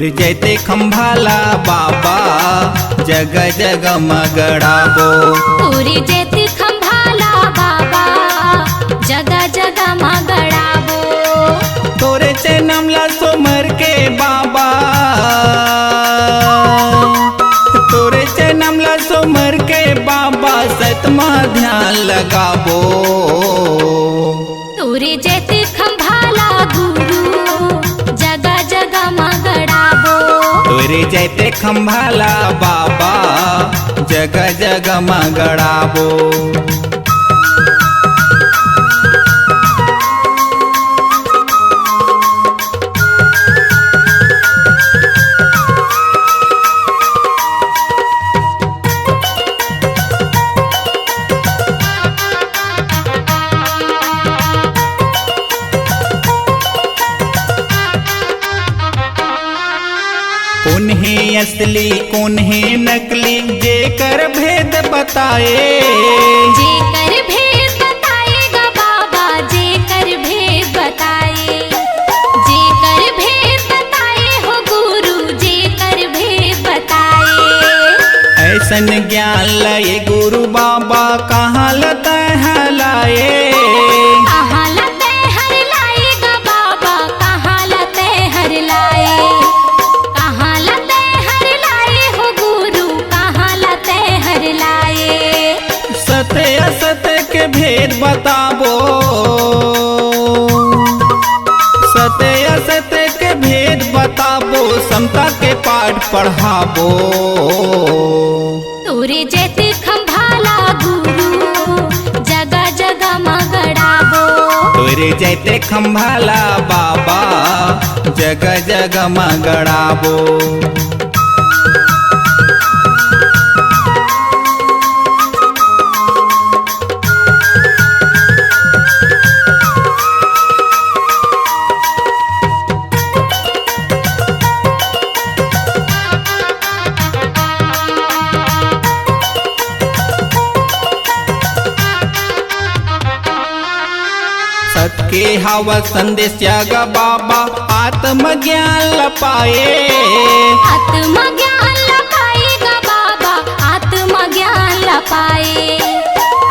तोर जैते खंभाला बाबा जग जग मगड़ाबो। तोरे जैते खंभाला बाबा जग जग मगड़ाबो। तोरे चैनमला सोमर के बाबा, तोरे चैनमला सोमर के बाबा सतमा ध्यान लगाबो। तोरे जैते खंभाला गुरु जग जग मगड़ाबो। तोरे जैते खंभाला बाबा जग जग मगड़ाबो। कौन है असली कौन है नकली जेकर भेद बताए। जेकर भेद बताएगा बाबा जेकर भेद बताए। जेकर भेद बताए हो गुरु जेकर भेद बताए। ऐसन ज्ञान लय गुरु बाबा कहाँ लता हलाए। कहाँ लते हर लाएगा बाबा कहाँ लते हर लाए। कहाँ लते हर लाए हो गुरु कहाँ लते हर लाए। सत्य असत्य के भेद बताबो। सत्य असत्य के भेद बताबो समता के पाठ पढ़ाबो। तोरे जैते खंभाला गुरु जग जग मगड़ाबो। तोरे जैते खंभाला बाबा जग जग मगड़ाबो। सत्य हवा संदेश जग बाबा आत्मज्ञान लपाए। आत्मज्ञान लपाएगा बाबा आत्मज्ञान लपाए।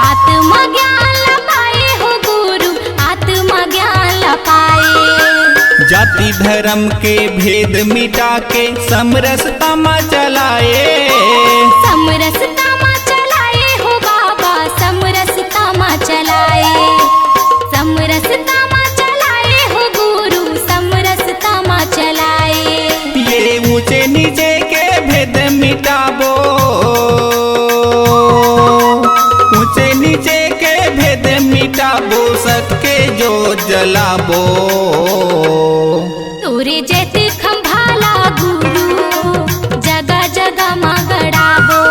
आत्मज्ञान लपाए हो गुरु आत्मज्ञान लपाए। जाति धर्म के भेद मिटा के समरसता में चलाए। समरसता में चलाए हो बाबा समरसता में चलाए। समरसता में चलाए हो गुरु समरसता में चलाए। ये ऊंचे नीचे के भेद मिटाबो। ऊंचे नीचे के भेद मिटाबो सबके जो जलाबो। तोरे जैते खंभाला गुरु जग जग मगड़ाबो।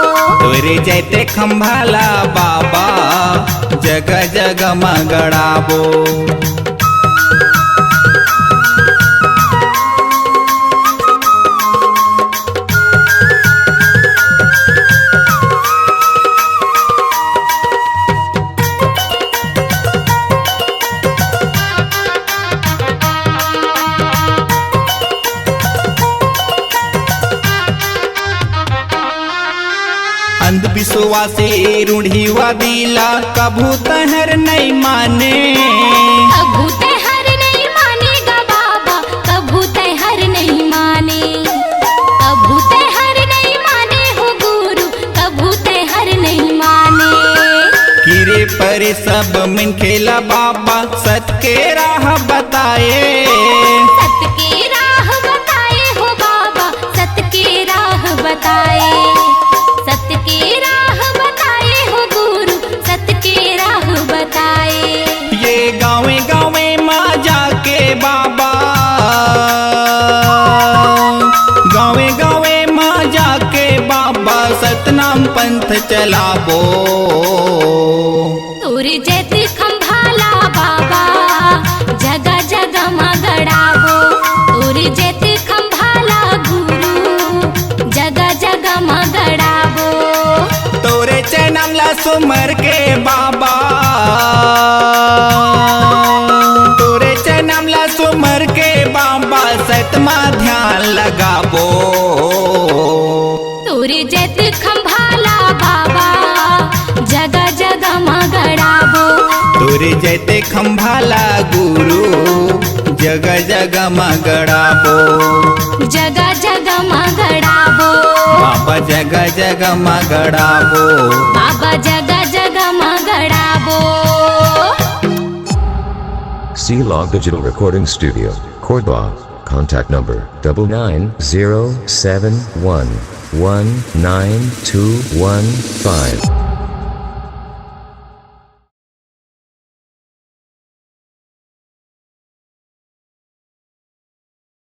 तोरे जैते खंभाला बाबा जग जग मगड़ाबो। अंधविश्वासी रूढ़िवादीला कभू तहर नहीं माने। कभू तहर नहीं मानेगा बाबा कभू तहर नहीं माने। कभू तहर नहीं माने हो गुरु कभू तहर नहीं माने। गिरे पर सब मिन खेला बाबा सत के राह बताए। सत के राह बताए हो बाबा सत के राह बताए। सत के राह बताए हो गुरु सत के राह बताए। ये गाँवे गाँवे माँ जाके बाबा, गाँवे गाँवे माँ जाके बाबा सतनाम पंथ चलाबो। तोरे जैते खंभाला बाबा जग जग मगड़ाबो। तोरे जैते खंभाला गुरु जग जग मगड़ाबो। तोरे चैनमला सुमर के बाबा, तोरे चैनमला सुमर के बाबा सतमा ध्यान लगाबो। तोर जैते खंभाला गुरु जगह जगह मगड़ाबो जगह जगह मगड़ाबो बाबा जगह जगह मगड़ाबो बाबा जगह जगह मगड़ाबो C-Log Digital Recording Studio, Cordoba. Contact number 9907119215.